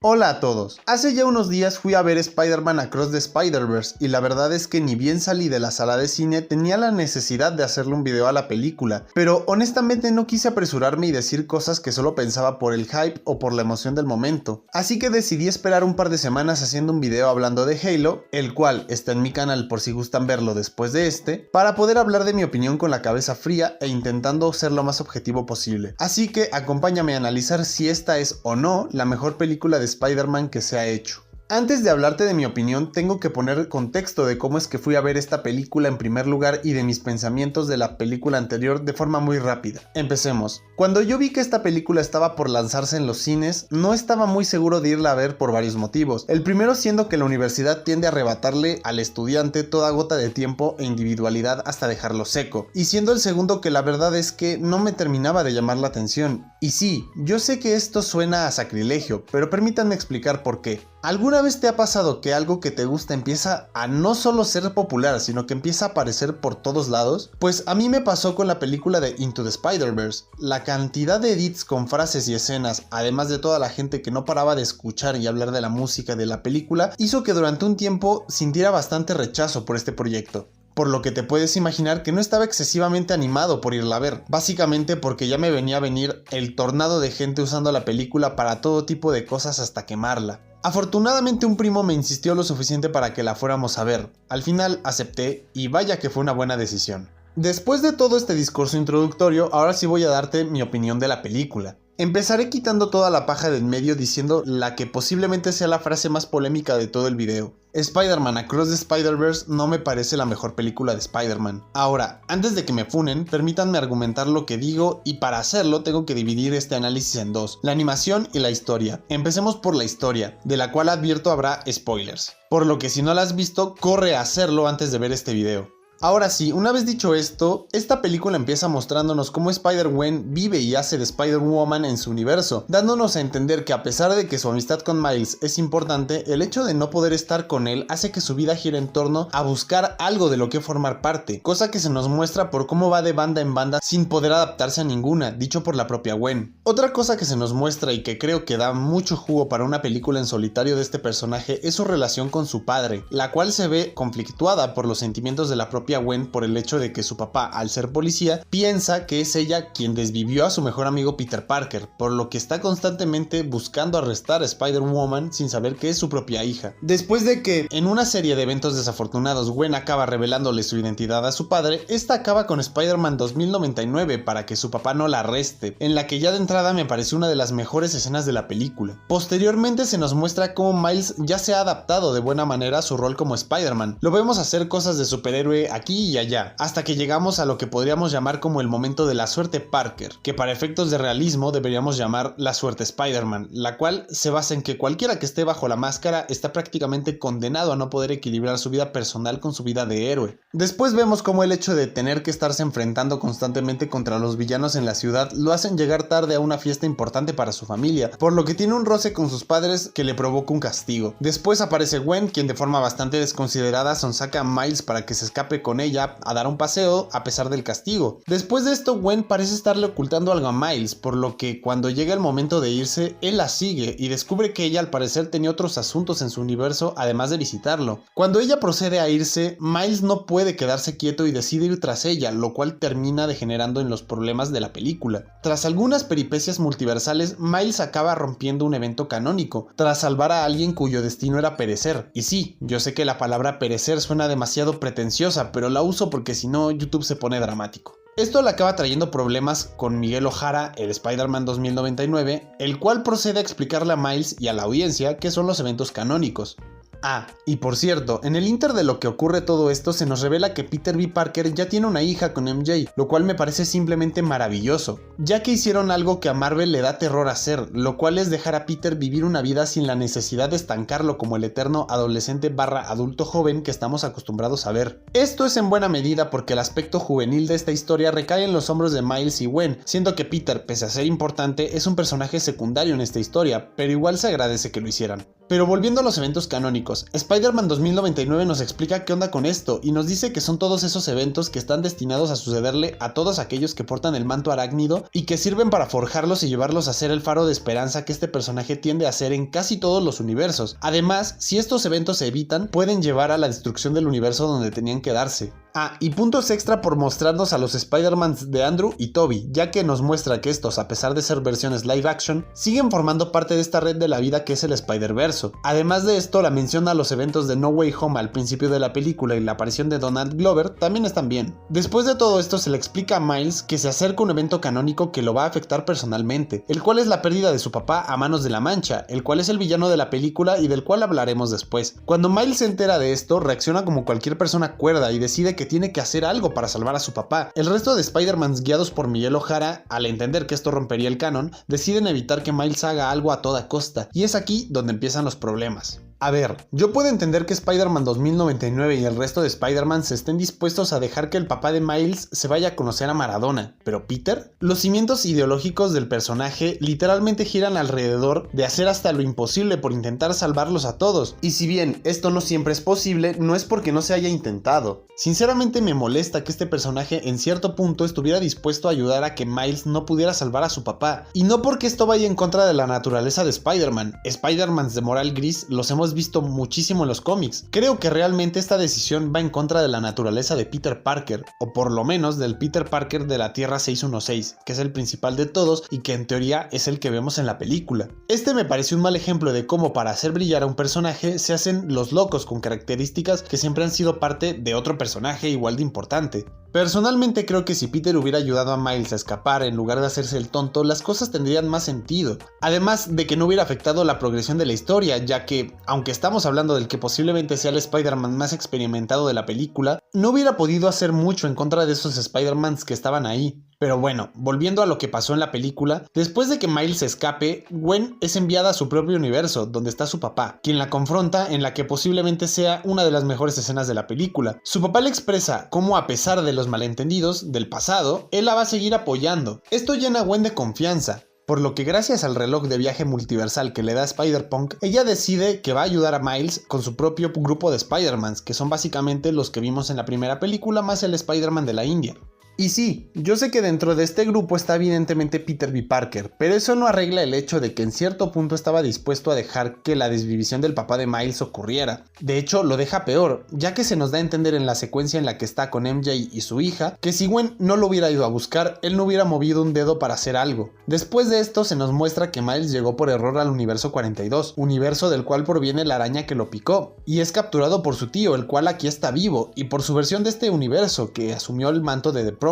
Hola a todos. Hace ya unos días fui a ver Spider-Man Across the Spider-Verse y la verdad es que ni bien salí de la sala de cine tenía la necesidad de hacerle un video a la película, pero honestamente no quise apresurarme y decir cosas que solo pensaba por el hype o por la emoción del momento. Así que decidí esperar un par de semanas haciendo un video hablando de Halo, el cual está en mi canal por si gustan verlo después de este, para poder hablar de mi opinión con la cabeza fría e intentando ser lo más objetivo posible. Así que acompáñame a analizar si esta es o no la mejor película de Spider-Man que se ha hecho. Antes de hablarte de mi opinión, tengo que poner contexto de cómo es que fui a ver esta película en primer lugar y de mis pensamientos de la película anterior de forma muy rápida. Empecemos. Cuando yo vi que esta película estaba por lanzarse en los cines, no estaba muy seguro de irla a ver por varios motivos. El primero siendo que la universidad tiende a arrebatarle al estudiante toda gota de tiempo e individualidad hasta dejarlo seco. Y siendo el segundo que la verdad es que no me terminaba de llamar la atención. Y sí, yo sé que esto suena a sacrilegio, pero permítanme explicar por qué. ¿Alguna vez te ha pasado que algo que te gusta empieza a no solo ser popular, sino que empieza a aparecer por todos lados? Pues a mí me pasó con la película de Into the Spider-Verse. La cantidad de edits con frases y escenas, además de toda la gente que no paraba de escuchar y hablar de la música de la película, hizo que durante un tiempo sintiera bastante rechazo por este proyecto. Por lo que te puedes imaginar que no estaba excesivamente animado por irla a ver, básicamente porque ya me venía a venir el tornado de gente usando la película para todo tipo de cosas hasta quemarla. Afortunadamente un primo me insistió lo suficiente para que la fuéramos a ver. Al final acepté y vaya que fue una buena decisión. Después de todo este discurso introductorio, ahora sí voy a darte mi opinión de la película. Empezaré quitando toda la paja de en medio diciendo la que posiblemente sea la frase más polémica de todo el video. Spider-Man Across the Spider-Verse no me parece la mejor película de Spider-Man. Ahora, antes de que me funen, permítanme argumentar lo que digo y para hacerlo tengo que dividir este análisis en dos, la animación y la historia. Empecemos por la historia, de la cual advierto habrá spoilers. Por lo que si no la has visto, corre a hacerlo antes de ver este video. Ahora sí, una vez dicho esto, esta película empieza mostrándonos cómo Spider-Gwen vive y hace de Spider-Woman en su universo, dándonos a entender que a pesar de que su amistad con Miles es importante, el hecho de no poder estar con él hace que su vida gire en torno a buscar algo de lo que formar parte, cosa que se nos muestra por cómo va de banda en banda sin poder adaptarse a ninguna, dicho por la propia Gwen. Otra cosa que se nos muestra y que creo que da mucho jugo para una película en solitario de este personaje es su relación con su padre, la cual se ve conflictuada por los sentimientos de la propia Gwen por el hecho de que su papá, al ser policía, piensa que es ella quien desvivió a su mejor amigo Peter Parker, por lo que está constantemente buscando arrestar a Spider-Woman sin saber que es su propia hija. Después de que, en una serie de eventos desafortunados, Gwen acaba revelándole su identidad a su padre, esta acaba con Spider-Man 2099 para que su papá no la arreste, en la que ya de entrada me pareció una de las mejores escenas de la película. Posteriormente se nos muestra cómo Miles ya se ha adaptado de buena manera a su rol como Spider-Man. Lo vemos hacer cosas de superhéroe aquí y allá, hasta que llegamos a lo que podríamos llamar como el momento de la suerte Parker, que para efectos de realismo deberíamos llamar la suerte Spider-Man, la cual se basa en que cualquiera que esté bajo la máscara está prácticamente condenado a no poder equilibrar su vida personal con su vida de héroe. Después vemos cómo el hecho de tener que estarse enfrentando constantemente contra los villanos en la ciudad lo hacen llegar tarde a una fiesta importante para su familia, por lo que tiene un roce con sus padres que le provoca un castigo. Después aparece Gwen, quien de forma bastante desconsiderada sonsaca a Miles para que se escape con ella a dar un paseo a pesar del castigo. Después de esto, Gwen parece estarle ocultando algo a Miles, por lo que cuando llega el momento de irse, él la sigue y descubre que ella al parecer tenía otros asuntos en su universo además de visitarlo. Cuando ella procede a irse, Miles no puede quedarse quieto y decide ir tras ella, lo cual termina degenerando en los problemas de la película. Tras algunas peripecias multiversales, Miles acaba rompiendo un evento canónico, tras salvar a alguien cuyo destino era perecer. Y sí, yo sé que la palabra perecer suena demasiado pretenciosa, pero la uso porque si no YouTube se pone dramático. Esto le acaba trayendo problemas con Miguel O'Hara, el Spider-Man 2099, el cual procede a explicarle a Miles y a la audiencia qué son los eventos canónicos. Ah, y por cierto, en el inter de lo que ocurre todo esto se nos revela que Peter B. Parker ya tiene una hija con MJ, lo cual me parece simplemente maravilloso, ya que hicieron algo que a Marvel le da terror hacer, lo cual es dejar a Peter vivir una vida sin la necesidad de estancarlo como el eterno adolescente / adulto joven que estamos acostumbrados a ver. Esto es en buena medida porque el aspecto juvenil de esta historia recae en los hombros de Miles y Gwen, siendo que Peter, pese a ser importante, es un personaje secundario en esta historia, pero igual se agradece que lo hicieran. Pero volviendo a los eventos canónicos, Spider-Man 2099 nos explica qué onda con esto y nos dice que son todos esos eventos que están destinados a sucederle a todos aquellos que portan el manto arácnido y que sirven para forjarlos y llevarlos a ser el faro de esperanza que este personaje tiende a ser en casi todos los universos. Además, si estos eventos se evitan, pueden llevar a la destrucción del universo donde tenían que darse. Y puntos extra por mostrarnos a los Spider-Mans de Andrew y Tobey, ya que nos muestra que estos, a pesar de ser versiones live action, siguen formando parte de esta red de la vida que es el Spider-Verso. Además de esto, la mención a los eventos de No Way Home al principio de la película y la aparición de Donald Glover también están bien. Después de todo esto, se le explica a Miles que se acerca un evento canónico que lo va a afectar personalmente, el cual es la pérdida de su papá a manos de la Mancha, el cual es el villano de la película y del cual hablaremos después. Cuando Miles se entera de esto, reacciona como cualquier persona cuerda y decide que tiene que hacer algo para salvar a su papá. El resto de Spider-Mans, guiados por Miguel O'Hara, al entender que esto rompería el canon, deciden evitar que Miles haga algo a toda costa, y es aquí donde empiezan los problemas. A ver, yo puedo entender que Spider-Man 2099 y el resto de Spider-Man se estén dispuestos a dejar que el papá de Miles se vaya a conocer a Maradona, pero ¿Peter? Los cimientos ideológicos del personaje literalmente giran alrededor de hacer hasta lo imposible por intentar salvarlos a todos, y si bien esto no siempre es posible, no es porque no se haya intentado. Sinceramente me molesta que este personaje en cierto punto estuviera dispuesto a ayudar a que Miles no pudiera salvar a su papá, y no porque esto vaya en contra de la naturaleza de Spider-Man. Spider-Mans de moral gris los hemos visto muchísimo en los cómics. Creo que realmente esta decisión va en contra de la naturaleza de Peter Parker, o por lo menos del Peter Parker de la Tierra 616, que es el principal de todos y que en teoría es el que vemos en la película. Este me parece un mal ejemplo de cómo para hacer brillar a un personaje se hacen los locos con características que siempre han sido parte de otro personaje igual de importante. Personalmente creo que si Peter hubiera ayudado a Miles a escapar en lugar de hacerse el tonto, las cosas tendrían más sentido. Además de que no hubiera afectado la progresión de la historia, ya que, aunque estamos hablando del que posiblemente sea el Spider-Man más experimentado de la película, no hubiera podido hacer mucho en contra de esos Spider-Mans que estaban ahí. Pero bueno, volviendo a lo que pasó en la película, después de que Miles escape, Gwen es enviada a su propio universo, donde está su papá, quien la confronta en la que posiblemente sea una de las mejores escenas de la película. Su papá le expresa cómo, a pesar de los malentendidos del pasado, él la va a seguir apoyando. Esto llena a Gwen de confianza, por lo que gracias al reloj de viaje multiversal que le da Spider-Punk, ella decide que va a ayudar a Miles con su propio grupo de Spider-Mans, que son básicamente los que vimos en la primera película más el Spider-Man de la India. Y sí, yo sé que dentro de este grupo está evidentemente Peter B. Parker, pero eso no arregla el hecho de que en cierto punto estaba dispuesto a dejar que la desvivisión del papá de Miles ocurriera. De hecho, lo deja peor, ya que se nos da a entender en la secuencia en la que está con MJ y su hija, que si Gwen no lo hubiera ido a buscar, él no hubiera movido un dedo para hacer algo. Después de esto se nos muestra que Miles llegó por error al universo 42, universo del cual proviene la araña que lo picó, y es capturado por su tío, el cual aquí está vivo, y por su versión de este universo, que asumió el manto de The Prowler.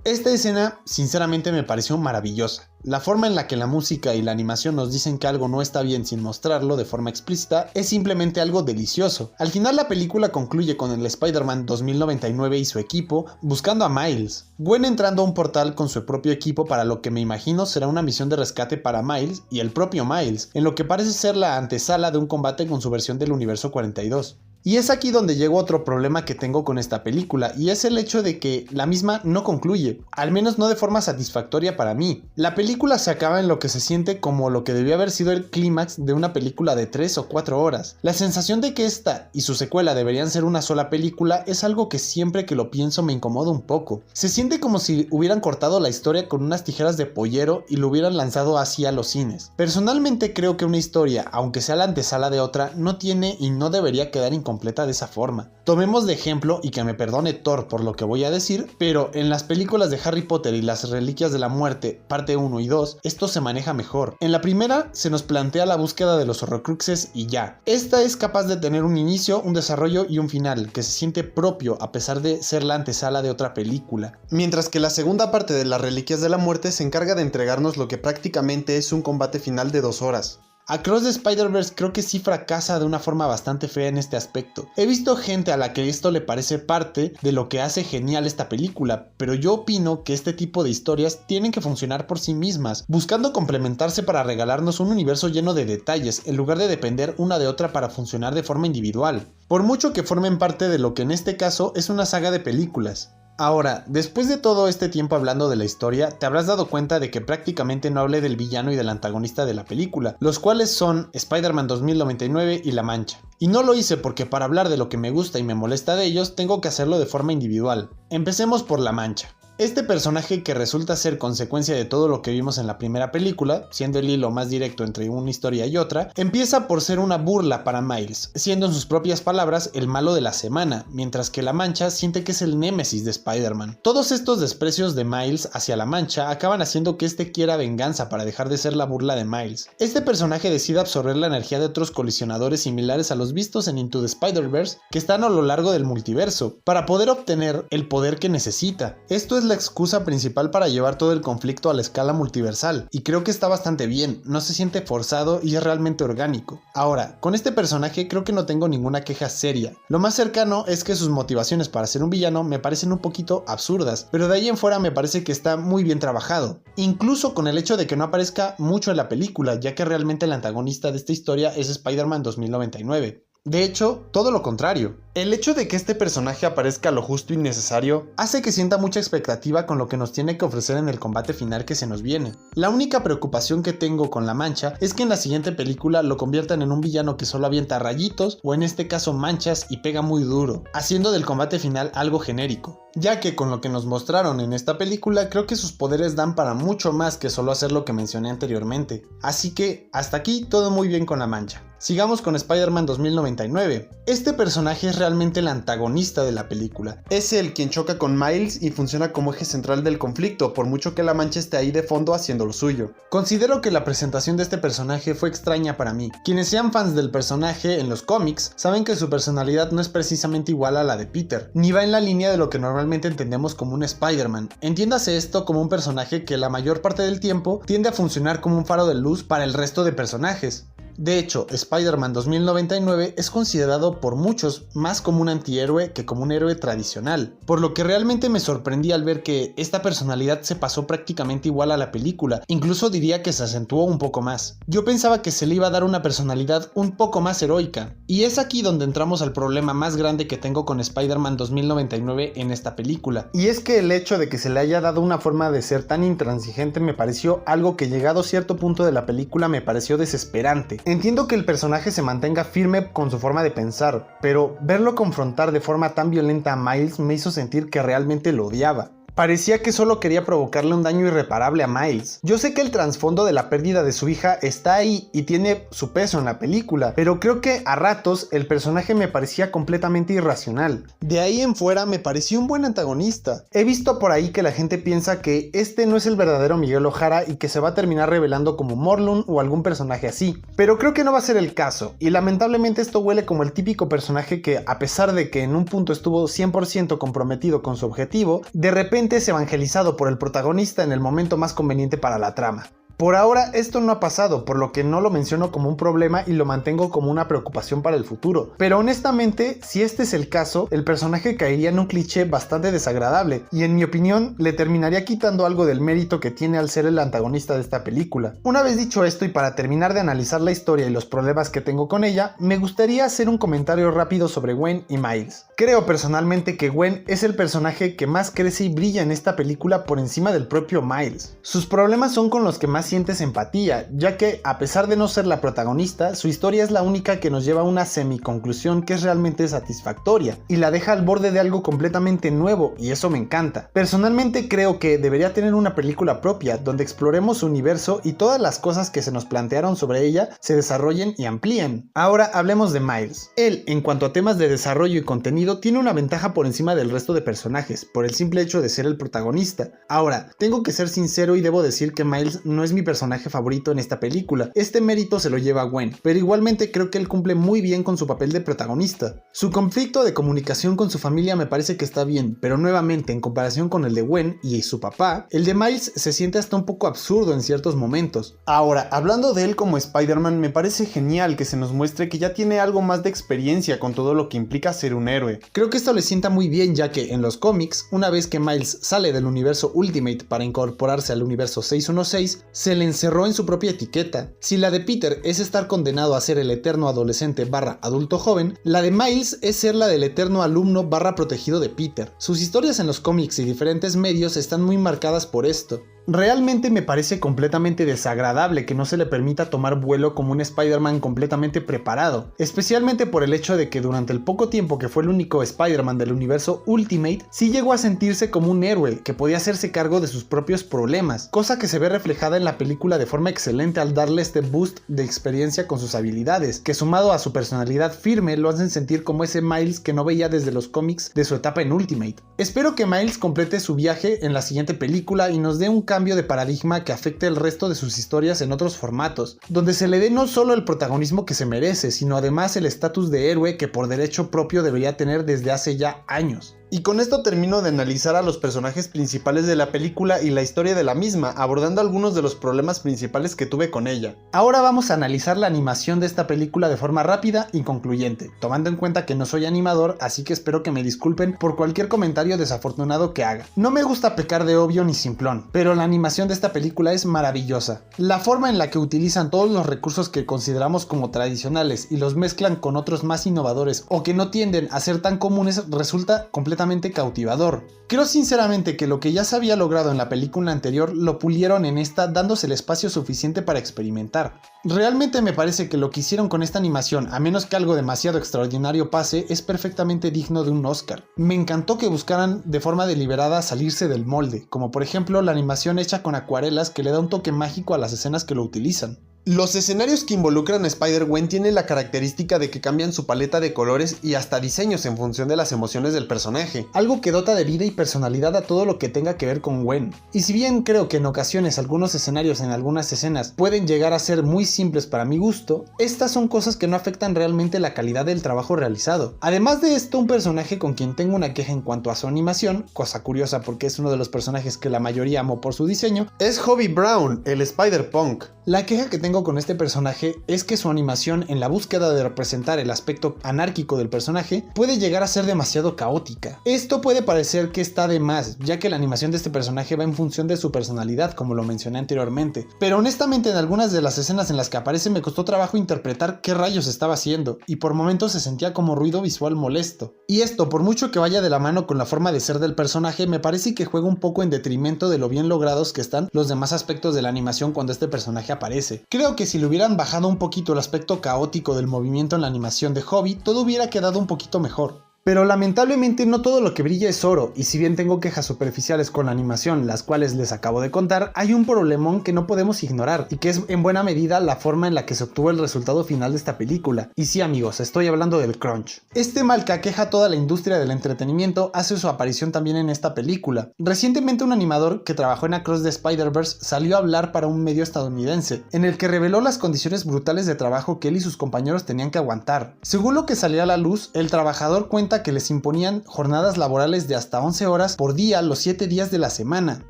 Esta escena sinceramente me pareció maravillosa. La forma en la que la música y la animación nos dicen que algo no está bien sin mostrarlo de forma explícita es simplemente algo delicioso. Al final la película concluye con el Spider-Man 2099 y su equipo buscando a Miles. Gwen entrando a un portal con su propio equipo para lo que me imagino será una misión de rescate para Miles y el propio Miles, en lo que parece ser la antesala de un combate con su versión del universo 42. Y es aquí donde llegó otro problema que tengo con esta película, y es el hecho de que la misma no concluye, al menos no de forma satisfactoria para mí. La película se acaba en lo que se siente como lo que debió haber sido el clímax de una película de 3 o 4 horas. La sensación de que esta y su secuela deberían ser una sola película es algo que siempre que lo pienso me incomoda un poco. Se siente como si hubieran cortado la historia con unas tijeras de pollero y lo hubieran lanzado así a los cines. Personalmente creo que una historia, aunque sea la antesala de otra, no tiene y no debería quedar incompleta de esa forma. Tomemos de ejemplo, y que me perdone Thor por lo que voy a decir, pero en las películas de Harry Potter y las Reliquias de la Muerte, parte 1 y 2, esto se maneja mejor. En la primera se nos plantea la búsqueda de los Horrocruxes y ya. Esta es capaz de tener un inicio, un desarrollo y un final que se siente propio a pesar de ser la antesala de otra película. Mientras que la segunda parte de las Reliquias de la Muerte se encarga de entregarnos lo que prácticamente es un combate final de 2 horas. Across the Spider-Verse creo que sí fracasa de una forma bastante fea en este aspecto. He visto gente a la que esto le parece parte de lo que hace genial esta película, pero yo opino que este tipo de historias tienen que funcionar por sí mismas, buscando complementarse para regalarnos un universo lleno de detalles, en lugar de depender una de otra para funcionar de forma individual, por mucho que formen parte de lo que en este caso es una saga de películas. Ahora, después de todo este tiempo hablando de la historia, te habrás dado cuenta de que prácticamente no hablé del villano y del antagonista de la película, los cuales son Spider-Man 2099 y La Mancha. Y no lo hice porque para hablar de lo que me gusta y me molesta de ellos, tengo que hacerlo de forma individual. Empecemos por La Mancha. Este personaje, que resulta ser consecuencia de todo lo que vimos en la primera película, siendo el hilo más directo entre una historia y otra, empieza por ser una burla para Miles, siendo en sus propias palabras el malo de la semana, mientras que La Mancha siente que es el némesis de Spider-Man. Todos estos desprecios de Miles hacia La Mancha acaban haciendo que este quiera venganza para dejar de ser la burla de Miles. Este personaje decide absorber la energía de otros colisionadores similares a los vistos en Into the Spider-Verse que están a lo largo del multiverso, para poder obtener el poder que necesita. Esto es la excusa principal para llevar todo el conflicto a la escala multiversal, y creo que está bastante bien, no se siente forzado y es realmente orgánico. Ahora, con este personaje creo que no tengo ninguna queja seria. Lo más cercano es que sus motivaciones para ser un villano me parecen un poquito absurdas, pero de ahí en fuera me parece que está muy bien trabajado, incluso con el hecho de que no aparezca mucho en la película, ya que realmente el antagonista de esta historia es Spider-Man 2099. De hecho, todo lo contrario. El hecho de que este personaje aparezca lo justo y necesario hace que sienta mucha expectativa con lo que nos tiene que ofrecer en el combate final que se nos viene. La única preocupación que tengo con La Mancha es que en la siguiente película lo conviertan en un villano que solo avienta rayitos o en este caso manchas y pega muy duro, haciendo del combate final algo genérico. Ya que con lo que nos mostraron en esta película creo que sus poderes dan para mucho más que solo hacer lo que mencioné anteriormente. Así que hasta aquí todo muy bien con La Mancha. Sigamos con Spider-Man 2099. Este personaje es realmente el antagonista de la película. Es él quien choca con Miles y funciona como eje central del conflicto, por mucho que La Mancha esté ahí de fondo haciendo lo suyo. Considero que la presentación de este personaje fue extraña para mí. Quienes sean fans del personaje en los cómics saben que su personalidad no es precisamente igual a la de Peter, ni va en la línea de lo que normalmente entendemos como un Spider-Man. Entiéndase esto como un personaje que la mayor parte del tiempo tiende a funcionar como un faro de luz para el resto de personajes. De hecho, Spider-Man 2099 es considerado por muchos más como un antihéroe que como un héroe tradicional, por lo que realmente me sorprendí al ver que esta personalidad se pasó prácticamente igual a la película, incluso diría que se acentuó un poco más. Yo pensaba que se le iba a dar una personalidad un poco más heroica, y es aquí donde entramos al problema más grande que tengo con Spider-Man 2099 en esta película, y es que el hecho de que se le haya dado una forma de ser tan intransigente me pareció algo que, llegado a cierto punto de la película, me pareció desesperante. Entiendo que el personaje se mantenga firme con su forma de pensar, pero verlo confrontar de forma tan violenta a Miles me hizo sentir que realmente lo odiaba. Parecía que solo quería provocarle un daño irreparable a Miles. Yo sé que el trasfondo de la pérdida de su hija está ahí y tiene su peso en la película, pero creo que a ratos el personaje me parecía completamente irracional. De ahí en fuera me pareció un buen antagonista. He visto por ahí que la gente piensa que este no es el verdadero Miguel O'Hara y que se va a terminar revelando como Morlun o algún personaje así, pero creo que no va a ser el caso, y lamentablemente esto huele como el típico personaje que, a pesar de que en un punto estuvo 100% comprometido con su objetivo, de repente es evangelizado por el protagonista en el momento más conveniente para la trama. Por ahora esto no ha pasado, por lo que no lo menciono como un problema y lo mantengo como una preocupación para el futuro. Pero honestamente, si este es el caso, el personaje caería en un cliché bastante desagradable y en mi opinión le terminaría quitando algo del mérito que tiene al ser el antagonista de esta película. Una vez dicho esto y para terminar de analizar la historia y los problemas que tengo con ella, me gustaría hacer un comentario rápido sobre Gwen y Miles. Creo personalmente que Gwen es el personaje que más crece y brilla en esta película por encima del propio Miles. Sus problemas son con los que más sientes empatía, ya que a pesar de no ser la protagonista, su historia es la única que nos lleva a una semiconclusión que es realmente satisfactoria y la deja al borde de algo completamente nuevo, y eso me encanta. Personalmente creo que debería tener una película propia donde exploremos su universo y todas las cosas que se nos plantearon sobre ella se desarrollen y amplíen. Ahora hablemos de Miles. Él, en cuanto a temas de desarrollo y contenido, tiene una ventaja por encima del resto de personajes, por el simple hecho de ser el protagonista. Ahora, tengo que ser sincero y debo decir que Miles no es mi personaje favorito en esta película. Este mérito se lo lleva Gwen, pero igualmente creo que él cumple muy bien con su papel de protagonista. Su conflicto de comunicación con su familia me parece que está bien, pero nuevamente en comparación con el de Gwen y su papá, el de Miles se siente hasta un poco absurdo en ciertos momentos. Ahora, hablando de él como Spider-Man, me parece genial que se nos muestre que ya tiene algo más de experiencia con todo lo que implica ser un héroe. Creo que esto le sienta muy bien, ya que en los cómics, una vez que Miles sale del universo Ultimate para incorporarse al universo 616, se le encerró en su propia etiqueta. Si la de Peter es estar condenado a ser el eterno adolescente / adulto joven, la de Miles es ser la del eterno alumno / protegido de Peter. Sus historias en los cómics y diferentes medios están muy marcadas por esto. Realmente me parece completamente desagradable que no se le permita tomar vuelo como un Spider-Man completamente preparado, especialmente por el hecho de que durante el poco tiempo que fue el único Spider-Man del universo Ultimate, sí llegó a sentirse como un héroe que podía hacerse cargo de sus propios problemas, cosa que se ve reflejada en la película de forma excelente al darle este boost de experiencia con sus habilidades, que sumado a su personalidad firme lo hacen sentir como ese Miles que no veía desde los cómics de su etapa en Ultimate. Espero que Miles complete su viaje en la siguiente película y nos dé un cambio de paradigma que afecte el resto de sus historias en otros formatos, donde se le dé no solo el protagonismo que se merece, sino además el estatus de héroe que por derecho propio debería tener desde hace ya años. Y con esto termino de analizar a los personajes principales de la película y la historia de la misma, abordando algunos de los problemas principales que tuve con ella. Ahora vamos a analizar la animación de esta película de forma rápida y concluyente, tomando en cuenta que no soy animador, así que espero que me disculpen por cualquier comentario desafortunado que haga. No me gusta pecar de obvio ni simplón, pero la animación de esta película es maravillosa. La forma en la que utilizan todos los recursos que consideramos como tradicionales y los mezclan con otros más innovadores o que no tienden a ser tan comunes resulta completamente cautivador. Creo sinceramente que lo que ya se había logrado en la película anterior lo pulieron en esta dándose el espacio suficiente para experimentar. Realmente me parece que lo que hicieron con esta animación, a menos que algo demasiado extraordinario pase, es perfectamente digno de un Oscar. Me encantó que buscaran de forma deliberada salirse del molde, como por ejemplo la animación hecha con acuarelas que le da un toque mágico a las escenas que lo utilizan. Los escenarios que involucran a Spider-Gwen tienen la característica de que cambian su paleta de colores y hasta diseños en función de las emociones del personaje, algo que dota de vida y personalidad a todo lo que tenga que ver con Gwen. Y si bien creo que en ocasiones algunos escenarios en algunas escenas pueden llegar a ser muy simples para mi gusto, estas son cosas que no afectan realmente la calidad del trabajo realizado. Además de esto, un personaje con quien tengo una queja en cuanto a su animación, cosa curiosa porque es uno de los personajes que la mayoría amo por su diseño, es Hobie Brown, el Spider-Punk. La queja que tengo con este personaje es que su animación, en la búsqueda de representar el aspecto anárquico del personaje, puede llegar a ser demasiado caótica. Esto puede parecer que está de más, ya que la animación de este personaje va en función de su personalidad, como lo mencioné anteriormente, pero honestamente en algunas de las escenas en las que aparece me costó trabajo interpretar qué rayos estaba haciendo, y por momentos se sentía como ruido visual molesto. Y esto, por mucho que vaya de la mano con la forma de ser del personaje, me parece que juega un poco en detrimento de lo bien logrados que están los demás aspectos de la animación cuando este personaje aparece. Creo que si le hubieran bajado un poquito el aspecto caótico del movimiento en la animación de Hobie, todo hubiera quedado un poquito mejor. Pero lamentablemente no todo lo que brilla es oro, y si bien tengo quejas superficiales con la animación, las cuales les acabo de contar, hay un problemón que no podemos ignorar, y que es en buena medida la forma en la que se obtuvo el resultado final de esta película. Y sí amigos, estoy hablando del crunch. Este mal que aqueja a toda la industria del entretenimiento hace su aparición también en esta película. Recientemente un animador que trabajó en Across the Spider-Verse salió a hablar para un medio estadounidense, en el que reveló las condiciones brutales de trabajo que él y sus compañeros tenían que aguantar. Según lo que salió a la luz, el trabajador cuenta que les imponían jornadas laborales de hasta 11 horas por día los 7 días de la semana.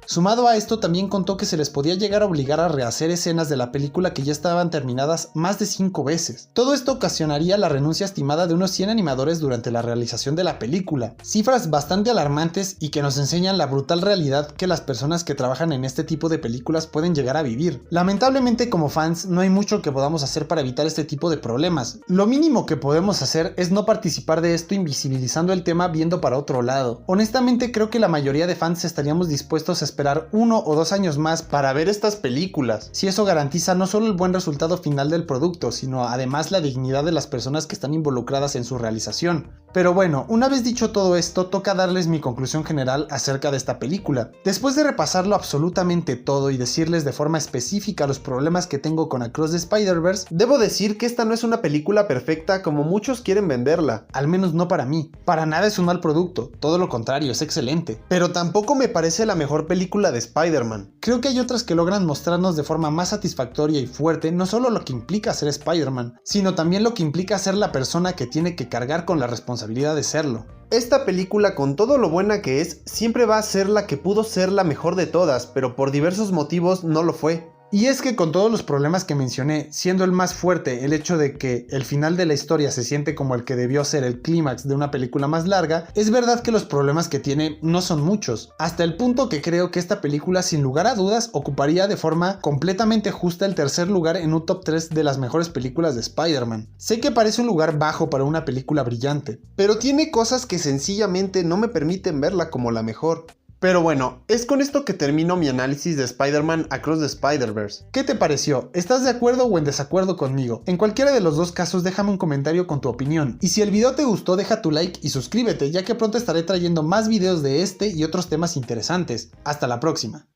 Sumado a esto, también contó que se les podía llegar a obligar a rehacer escenas de la película que ya estaban terminadas más de 5 veces. Todo esto ocasionaría la renuncia estimada de unos 100 animadores durante la realización de la película. Cifras bastante alarmantes y que nos enseñan la brutal realidad que las personas que trabajan en este tipo de películas pueden llegar a vivir. Lamentablemente, como fans, no hay mucho que podamos hacer para evitar este tipo de problemas. Lo mínimo que podemos hacer es no participar de esto invisibilizando el tema viendo para otro lado. Honestamente creo que la mayoría de fans estaríamos dispuestos a esperar 1 o 2 años más para ver estas películas, si eso garantiza no solo el buen resultado final del producto, sino además la dignidad de las personas que están involucradas en su realización. Pero bueno, una vez dicho todo esto, toca darles mi conclusión general acerca de esta película. Después de repasarlo absolutamente todo y decirles de forma específica los problemas que tengo con Across the Spider-Verse, debo decir que esta no es una película perfecta como muchos quieren venderla, al menos no para mí. Para nada es un mal producto, todo lo contrario, es excelente. Pero tampoco me parece la mejor película de Spider-Man. Creo que hay otras que logran mostrarnos de forma más satisfactoria y fuerte no solo lo que implica ser Spider-Man, sino también lo que implica ser la persona que tiene que cargar con la responsabilidad de serlo. Esta película, con todo lo buena que es, siempre va a ser la que pudo ser la mejor de todas, pero por diversos motivos no lo fue. Y es que con todos los problemas que mencioné, siendo el más fuerte el hecho de que el final de la historia se siente como el que debió ser el clímax de una película más larga, es verdad que los problemas que tiene no son muchos, hasta el punto que creo que esta película sin lugar a dudas ocuparía de forma completamente justa el tercer lugar en un top 3 de las mejores películas de Spider-Man. Sé que parece un lugar bajo para una película brillante, pero tiene cosas que sencillamente no me permiten verla como la mejor. Pero bueno, es con esto que termino mi análisis de Spider-Man Across the Spider-Verse. ¿Qué te pareció? ¿Estás de acuerdo o en desacuerdo conmigo? En cualquiera de los dos casos déjame un comentario con tu opinión. Y si el video te gustó deja tu like y suscríbete, ya que pronto estaré trayendo más videos de este y otros temas interesantes. Hasta la próxima.